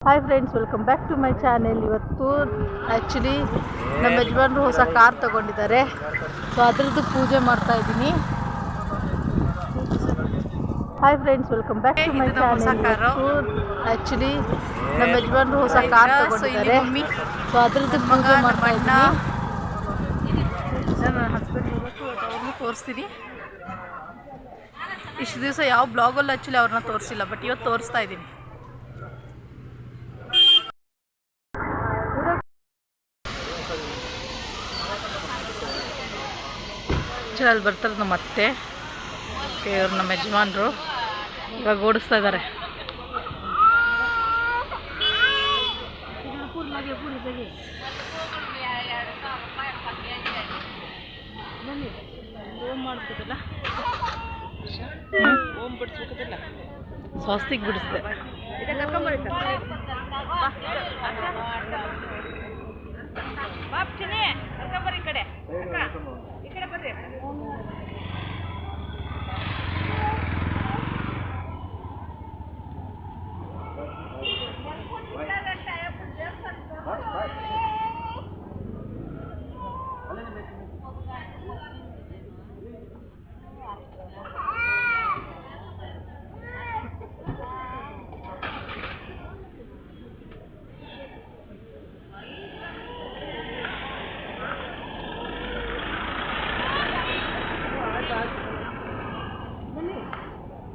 Hi friends, welcome back to my channel. ಇವತ್ತು actually ನಮ್ಮ ಯಜಮಾನರು ಹೊಸ ಕಾರ್ ತೊಗೊಂಡಿದ್ದಾರೆ. ಸೊ ಅದರದ್ದು ಪೂಜೆ ಮಾಡ್ತಾ ಇದ್ದೀನಿ. Hi friends, welcome back to my channel. ಇವತ್ತು ಆ್ಯಕ್ಚುಲಿ ನಮ್ಮ ಯಜಮಾನರು ಹೊಸ ಕಾರ್ ತೊಗೊಂಡಿದ್ದಾರೆ. ಸೊ ಅದರದ್ದು ಪೂಜೆ ಮಾಡ್ತಾ ಇದ್ದೀನಿ. ನನ್ನ ಹಸ್ಬೆಂಡ್ ಇವತ್ತು ಅವ್ರನ್ನೂ ತೋರಿಸ್ತೀನಿ. ಇಷ್ಟು ದಿವಸ ಯಾವ ಬ್ಲಾಗಲ್ಲೂ ಆ್ಯಕ್ಚುಲಿ ಅವ್ರನ್ನ ತೋರಿಸಿಲ್ಲ, ಬಟ್ ಇವತ್ತು ತೋರಿಸ್ತಾ ಇದ್ದೀನಿ. ಅಲ್ಲಿ ಬರ್ತಾರೆ ನಮ್ಮ ಅತ್ತೆ, ಇವ್ರು ನಮ್ಮ ಯಜಮಾನರು ಇವಾಗ ಓಡಿಸ್ತಾ ಇದ್ದಾರೆ. ಸ್ವಾಸ್ತಿಕ್ ಬಿಡಿಸ್ದೆ.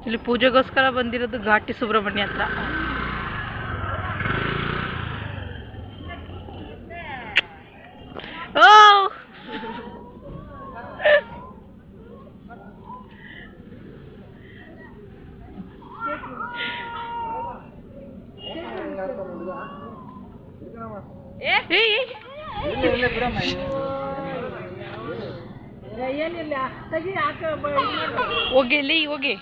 ಇಲ್ಲಿ ಪೂಜೆಗೋಸ್ಕರ ಬಂದಿರೋದು ಘಾಟಿ ಸುಬ್ರಹ್ಮಣ್ಯ ಹತ್ರ. ಓ ಹೋಗಿ ಇಲ್ಲಿ ಹೋಗಿ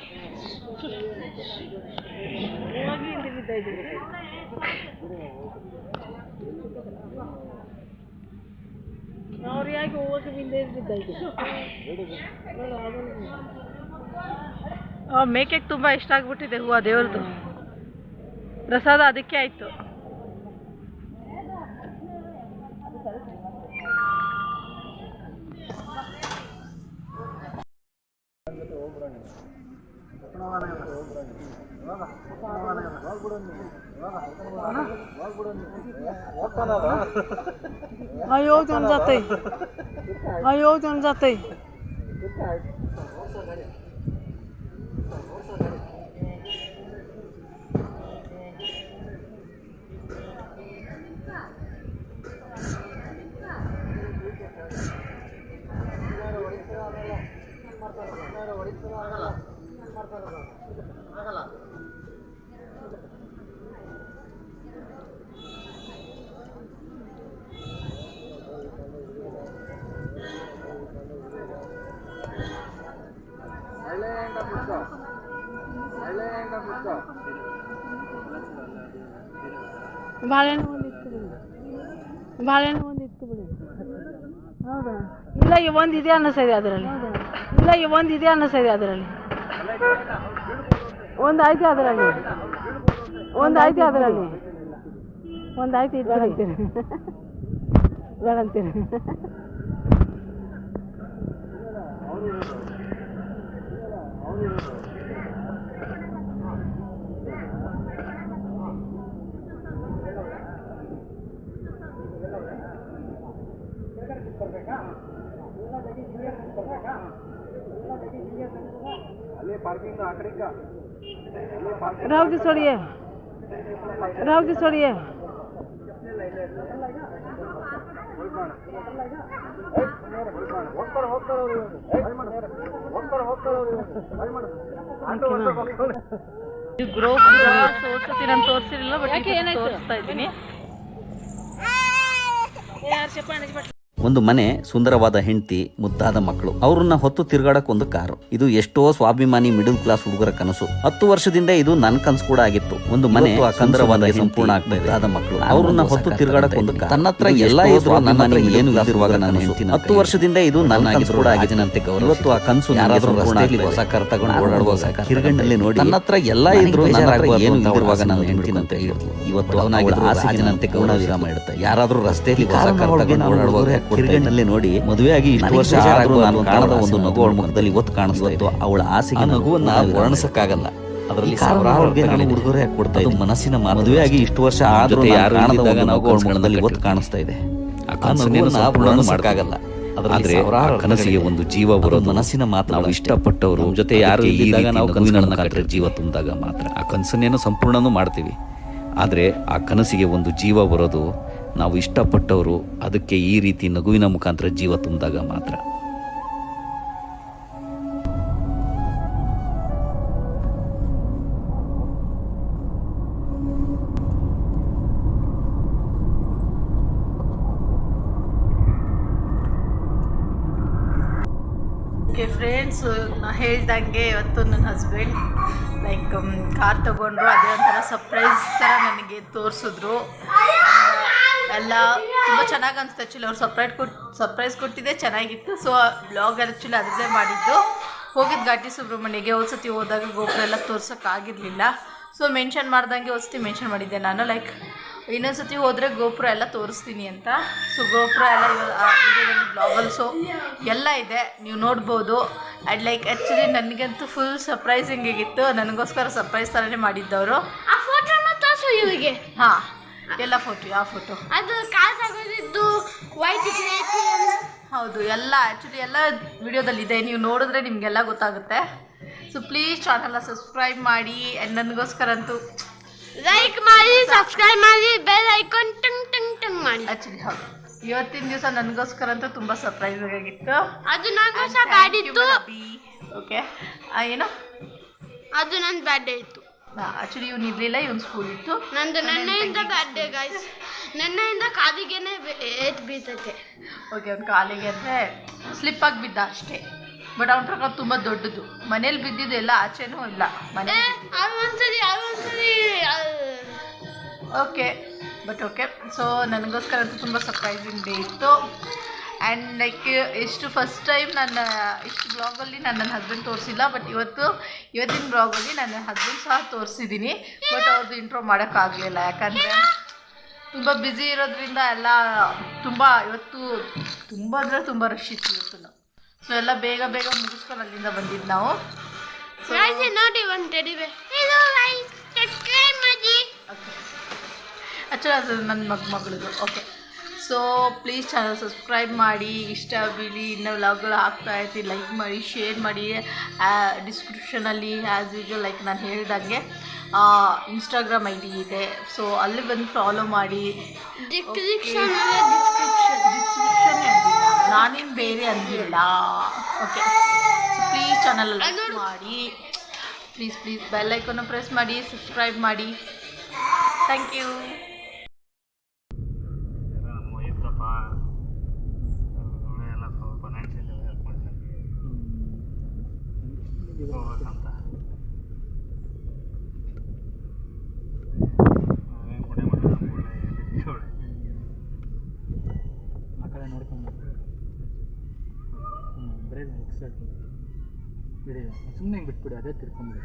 ಅವ್ರು ಯಾಕೆ ಹೋಗಿ ಮೇಕೆಗೆ ತುಂಬ ಇಷ್ಟ ಆಗ್ಬಿಟ್ಟಿದೆ ಹೂವು. ದೇವ್ರದ್ದು ಪ್ರಸಾದ ಅದಕ್ಕೆ ಆಯಿತು. आयोजन जाते आयोजन जाते ಬಾಳೆಹಣ್ಣು ಒಂದು ಇಟ್ಕೊಬಿಡಿ. ಹೌದಾ? ಇಲ್ಲ, ಒಂದು ಇದೆ ಅನ್ನಿಸ್ತಿದೆ ಅದರಲ್ಲಿ. ಇಲ್ಲ, ಒಂದು ಇದೆ ಅನ್ನಿಸ್ತಿದೆ ಅದರಲ್ಲಿ. ಒಂದು ಐತೆ ಅದರಲ್ಲಿ. ಒಂದು ಐತೆ ಅದರಲ್ಲಿ. ಒಂದು ಐತೆ ಇಟ್ಕೊಳ್ತೀರಿ ಬೇಡಂತೀರಿ. राव जी छोड़िए, राव जी छोड़िए. ಗ್ರೋ ತೋರಿಸ್ತೀನಿ ಅಂತ ತೋರಿಸಿರಲಿಲ್ಲ, ಬಟ್ ತೋರಿಸ್ತಾ ಇದ್ದೀನಿ. ಒಂದು ಮನೆ, ಸುಂದರವಾದ ಹೆಂಡತಿ, ಮುದ್ದಾದ ಮಕ್ಕಳು, ಅವ್ರನ್ನ ಹೊತ್ತು ತಿರುಗಾಡಕ್ ಒಂದು ಕಾರು. ಇದು ಎಷ್ಟೋ ಸ್ವಾಭಿಮಾನಿ ಮಿಡಲ್ ಕ್ಲಾಸ್ ಹುಡುಗರ ಕನಸು. 10 ವರ್ಷದಿಂದ ಇದು ನನ್ನ ಕನಸು ಕೂಡ ಆಗಿತ್ತು. ಒಂದು ಮನೆ, ಸುಂದರವಾದ ಸಂಪೂರ್ಣ ಆಗ್ತಾ ಮಕ್ಕಳು, ಅವ್ರನ್ನ ಹೊತ್ತು ತಿರುಗಾಡಕ್ ಒಂದು ಕಾರು. ತನ್ನ ಹತ್ರ ಎಲ್ಲ ಇದ್ರು, ನನ್ನ ಹತ್ರ ಏನು ಇರುವಾಗ ನಾನು ಹೇಳ್ತೀನಿ. 10 ವರ್ಷದಿಂದ ಇದು ನನ್ನ ಕನಸು ಕೂಡ ಆಗಿನಂತೆ ಗೌರವ. ಇವತ್ತು ಆ ಕನಸು ಯಾರಾದ್ರೂ ರಸ್ತೆಯಲ್ಲಿ ಹೊಸ ಕಾರ್ ತಗೊಂಡು ಓಡಾಡುವಾಗ ತಿರುಗಣ್ಣಲ್ಲಿ ನೋಡಿ, ನನ್ನ ಹತ್ರ ಎಲ್ಲ ಇದ್ರು, ನನ್ನ ಹತ್ರ ಏನು ಇರುವಾಗ ನಾನು ಹೇಳ್ತೀನಿ ಅಂತ ಹೇಳಿದ್ಲು. ಇವತ್ತು ಅವನಾಗಿ ಆಸೆಗಿನಂತೆ ಗೌರವ ವಿರಾಮ ಇಡುತ್ತೆ. ಯಾರಾದ್ರೂ ರಸ್ತೆಯಲ್ಲಿ ಹೊಸ ಕಾರ್ ತಗೊಂಡು ಓಡಾಡುವಾಗ ತಿರುಗಣ್ಣಲ್ಲಿ ನೋಡಿ, ಮದುವೆಯಾಗಿ ಇಷ್ಟು ವರ್ಷ ಆದ್ರೂ ನಾನು ಕಾಣದ ಒಂದು ನಗು ಅವಳ ಮುಖದಲ್ಲಿ ಇವತ್ತು ಕಾಣಿಸ್ತಾ ಇತ್ತು. ಅವಳ ಆಸೆಗೆ ನಗುವನ್ನ ವರ್ಣಿಸಕ್ಕಾಗಲ್ಲ. ಅದರಲ್ಲಿ ಸಾವಿರಾರು ಉಡುಗೊರೆ ಕೊಡ್ತಾ ಇದ್ದು ಮನಸ್ಸಿನ ಮದುವೆಯಾಗಿ ಇಷ್ಟು ವರ್ಷ ಆದ್ರೂ ಯಾರು ಕಾಣದ ಒಂದು ನಗು ಅವಳ ಮುಖದಲ್ಲಿ ಇವತ್ತು ಕಾಣಿಸ್ತಾ ಇದೆ. ಆ ನಗುವನ್ನ ವರ್ಣಿಸಕ್ಕಾಗಲ್ಲ. ಆದ್ರೆ ಕನಸಿಗೆ ಒಂದು ಜೀವ ಬರೋದು ಮನಸ್ಸಿನ ಮಾತು. ನಾವು ಇಷ್ಟಪಟ್ಟವರು ಜೊತೆ ಯಾರು ಇದ್ದಾಗ ನಾವು ಕನಸುಗಳನ್ನ ಕಂಡ್ರೆ ಜೀವ ತುಂಬಿದಾಗ ಮಾತ್ರ. ಆ ಕನಸನ್ನೇನು ಸಂಪೂರ್ಣನೂ ಮಾಡ್ತೀವಿ, ಆದ್ರೆ ಆ ಕನಸಿಗೆ ಒಂದು ಜೀವ ಬರೋದು ನಾವು ಇಷ್ಟಪಟ್ಟವರು ಅದಕ್ಕೆ ಈ ರೀತಿ ನಗುವಿನ ಮುಖಾಂತರ ಜೀವ ತುಂಬಿದಾಗ ಮಾತ್ರ. ಓಕೆ ಫ್ರೆಂಡ್ಸ್, ನಾ ಹೇಳ್ದಂಗೆ ಇವತ್ತು ನನ್ನ ಹಸ್ಬೆಂಡ್ ಲೈಕ್ ಕಾರ್ ತೊಗೊಂಡ್ರು. ಅದೇ ಒಂಥರ ಸರ್ಪ್ರೈಸ್ ಥರ ನನಗೆ ತೋರಿಸಿದ್ರು. ಎಲ್ಲ ತುಂಬ ಚೆನ್ನಾಗಿ ಅನಿಸ್ತು. ಆ್ಯಕ್ಚುಲಿ ಅವ್ರು ಸರ್ಪ್ರೈಸ್ ಕೊಟ್ಟಿದ್ದೆ ಚೆನ್ನಾಗಿತ್ತು. ಸೊ ಬ್ಲಾಗ್ ಆ್ಯಕ್ಚುಲಿ ಅದರದ್ದೇ ಮಾಡಿದ್ದು. ಹೋಗಿದ್ದು ಘಾಟಿ ಸುಬ್ರಹ್ಮಣ್ಯಗೆ. ಹೋದ್ಸತಿ ಹೋದಾಗ ಗೋಪುರ ಎಲ್ಲ ತೋರ್ಸೋಕ್ಕಾಗಿರಲಿಲ್ಲ. ಸೊ ಮೆನ್ಷನ್ ಮಾಡ್ದಂಗೆ ಹೋದ್ಸತಿ ಮೆನ್ಷನ್ ಮಾಡಿದ್ದೆ ನಾನು, ಲೈಕ್ ಇನ್ನೊಂದ್ಸತಿ ಹೋದರೆ ಗೋಪುರ ಎಲ್ಲ ತೋರಿಸ್ತೀನಿ ಅಂತ. ಸೊ ಗೋಪುರ ಎಲ್ಲ ವಿಡಿಯೋದಲ್ಲಿ ಬ್ಲಾಗಲ್ಲಿ ಸೊ ಎಲ್ಲ ಇದೆ, ನೀವು ನೋಡ್ಬೋದು. ಆ್ಯಂಡ್ ಲೈಕ್ ಆ್ಯಕ್ಚುಲಿ ನನಗಂತೂ ಫುಲ್ ಸರ್ಪ್ರೈಸಿಂಗ್ ಆಗಿತ್ತು. ನನಗೋಸ್ಕರ ಸರ್ಪ್ರೈಸ್ ಥರನೇ ಮಾಡಿದ್ದವರು. ಆ ಫೋಟೋನ ತೋರಿಸು ಇವರಿಗೆ. ಹಾಂ, ಎಲ್ಲ ಫೋಟೋ. ಯಾವ ಫೋಟೋ? ಅದು ಕಾರ್ ತಗೊಂಡಿದ್ದು ವೈಟ್ ಹೌದು, ಎಲ್ಲ ಆ್ಯಕ್ಚುಲಿ ಎಲ್ಲ ವಿಡಿಯೋದಲ್ಲಿದೆ. ನೀವು ನೋಡಿದ್ರೆ ನಿಮಗೆಲ್ಲ ಗೊತ್ತಾಗುತ್ತೆ. ಸೊ ಪ್ಲೀಸ್ ಚಾನಲ್ನ ಸಬ್ಸ್ಕ್ರೈಬ್ ಮಾಡಿ. ಆ್ಯಂಡ್ ನನಗೋಸ್ಕರ ಅಂತೂ ಲೈಕ್ ಮಾಡಿ, ಸಬ್ಸ್ಕ್ರೈಬ್ ಮಾಡಿ, bell icon tongue tongue tongue ಮಾಡಿ. ಆ್ಯಕ್ಚುಲಿ ಹೌದು, ಇವತ್ತಿನ ದಿವಸ ನನಗೋಸ್ಕರ ಅಂತೂ ತುಂಬ ಸರ್ಪ್ರೈಸಿಂಗ್ ಆಗಿತ್ತು. ಅದು ನನಗೋಸ್ಕರ ಮಾಡಿದ್ದು. ಓಕೆ, ಏನು ಅದು ನನ್ನ ಬರ್ಡೇ ಇತ್ತು. ಆ್ಯಕ್ಚುಲಿ ಇವ್ನು ಇರಲಿಲ್ಲ, ಇವ್ನು ಸ್ಕೂಲ್ ಇತ್ತು. ನಂದು ನೆನ್ನೆಯಿಂದ ಬರ್ಡೇ ಗೈಸ್. ನೆನ್ನೆಯಿಂದ ಕಾಲಿಗೆನೆ ಬೀತೈತೆ. ಓಕೆ, ಅವ್ನು ಕಾಲಿಗೆ ಅಂದರೆ ಸ್ಲಿಪ್ಪಾಗಿ ಬಿದ್ದ ಅಷ್ಟೇ. ಬಟ್ ಅವ್ನ ಪ್ರಕಾರ ತುಂಬ ದೊಡ್ಡದು. ಮನೇಲಿ ಬಿದ್ದಿದ್ದು ಎಲ್ಲ ಆಚೆನೂ ಇಲ್ಲ, ಮನೆ. ಒಂದ್ಸರಿ ಓಕೆ, ಬಟ್ ಓಕೆ. ಸೊ ನನಗೋಸ್ಕರ ಅಂತೂ ತುಂಬ ಸರ್ಪ್ರೈಸಿಂಗ್ ಡೇ ಇತ್ತು. ಆ್ಯಂಡ್ ಲೈಕ್ ಎಷ್ಟು ಫಸ್ಟ್ ಟೈಮ್ ಇಷ್ಟು ಬ್ಲಾಗಲ್ಲಿ ನಾನು ನನ್ನ ಹಸ್ಬೆಂಡ್ ತೋರಿಸಿಲ್ಲ. ಬಟ್ ಇವತ್ತಿನ ಬ್ಲಾಗಲ್ಲಿ ನನ್ನ ಹಸ್ಬೆಂಡ್ ಸಹ ತೋರಿಸಿದ್ದೀನಿ. ಬಟ್ ಅವ್ರದ್ದು ಇಂಟ್ರೋ ಮಾಡೋಕ್ಕಾಗಲಿಲ್ಲ, ಯಾಕಂದರೆ ತುಂಬ ಬ್ಯುಸಿ ಇರೋದ್ರಿಂದ ಎಲ್ಲ ಇವತ್ತು ತುಂಬ ಅಂದರೆ ತುಂಬ ರಶ್ ಇತ್ತು ಇವತ್ತು. ಸೊ ಎಲ್ಲ ಬೇಗ ಮುಗಿಸ್ಕೊಂಡು ಅಲ್ಲಿಂದ ಬಂದಿದ್ದು ನಾವು. ನೋಡಿ ಒಂದು ಟೆಡಿ ಬೇರ್. ಇದು ಗೈಸ್, ಸಬ್ಸ್ಕ್ರೈಬ್ ಮಾಡಿ. ಓಕೆ, ಆ್ಯಕ್ಚುಲಿ ಅದು ನನ್ನ ಮಗಳದು. Okay, so please channel subscribe ಮಾಡಿ. ಇಷ್ಟ ಬೀಳಿ ಇನ್ನೂ ವ್ಲಾಗ್ಗಳು ಹಾಕ್ತಾ ಇರ್ತೀವಿ. ಲೈಕ್ ಮಾಡಿ, ಶೇರ್ ಮಾಡಿ. ಡಿಸ್ಕ್ರಿಪ್ಷನಲ್ಲಿ ಆ್ಯಸ್ ಯೂಶ್ವಲ್ ಲೈಕ್ ನಾನು ಹೇಳ್ದಂಗೆ ಇನ್ಸ್ಟಾಗ್ರಾಮ್ ID ಇದೆ. ಸೊ ಅಲ್ಲಿ ಬಂದು ಫಾಲೋ ಮಾಡಿ. ಡಿಸ್ಕ್ರಿಪ್ಷನ್ ನಾನೇನು ಬೇರೆ ಅಂದಿಲ್ಲ. Okay, so please channel like ಮಾಡಿ. ಪ್ಲೀಸ್ ಬೆಲ್ ಐಕಾನ್ ಪ್ರೆಸ್ ಮಾಡಿ, ಸಬ್ಸ್ಕ್ರೈಬ್ ಮಾಡಿ. Thank you. ಬಿಡಿ, ಸುಮ್ಮನೆ ಹಿಂಗೆ ಬಿಟ್ಬಿಡಿ, ಅದೇ ತಿರ್ಕೊಂಬಿಡಿ.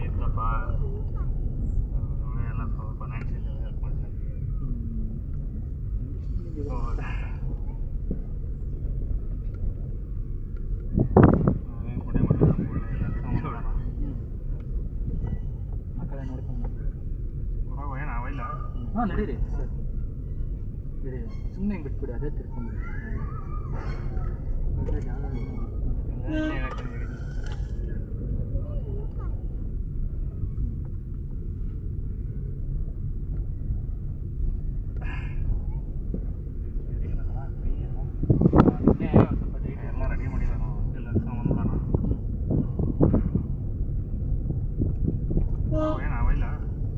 ಇತ್ತಪ್ಪ ಎಲ್ಲ ಫೈನಾನ್ಷಿಯಲಿ ಹೆಲ್ಪ್ ಮಾಡ್ತಾರೆ. ಆ ಕಡೆ ನೋಡ್ಕೊಂಡು ಏನಾವಿಲ್ಲ. ಹಾಂ, ನಡೀರಿ ಸರ್, ಬಿಡಿ, ಸುಮ್ಮನೆ ಹಿಂಗೆ ಬಿಟ್ಬಿಡಿ, ಅದೇ ತಿರ್ಕೊಂಬಿಡಿ.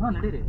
ಹಾಂ, ನಡೀರಿ.